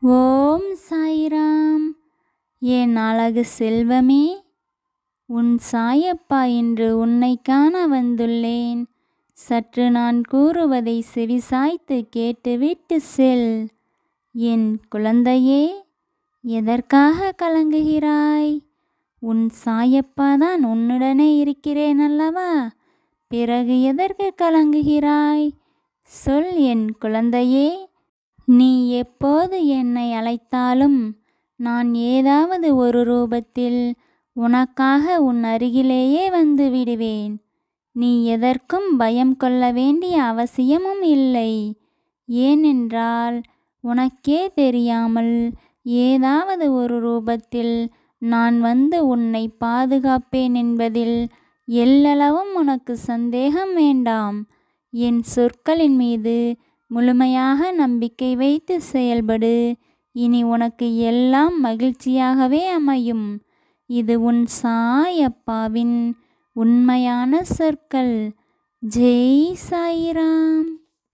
ஓம் சாய்ராம். என் அழகு செல்வமே, உன் சாயப்பா இன்று உன்னை காண வந்துள்ளேன். சற்று நான் கூறுவதை செவிசாய்த்து கேட்டுவிட்டு செல். என் குழந்தையே, எதற்காக கலங்குகிறாய்? உன் சாயப்பா தான் உன்னுடனே இருக்கிறேன் அல்லவா? பிறகு எதற்கு கலங்குகிறாய்? சொல் என் குழந்தையே. நீ எப்போது என்னை அழைத்தாலும் நான் ஏதாவது ஒரு ரூபத்தில் உனக்காக உன் அருகிலேயே வந்து விடுவேன். நீ எதற்கும் பயம் கொள்ள வேண்டிய அவசியமும் இல்லை. ஏனென்றால் உனக்கே தெரியாமல் ஏதாவது ஒரு ரூபத்தில் நான் வந்து உன்னை பாதுகாப்பேன் என்பதில் எல்லளவும் உனக்கு சந்தேகம் வேண்டாம். என் சொற்களின் மீது முழுமையாக நம்பிக்கை வைத்து செயல்படு. இனி உனக்கு எல்லாம் மகிழ்ச்சியாகவே அமையும். இது உன் சாயப்பாவின் உண்மையான சொற்கள். ஜெய் சாய்ராம்.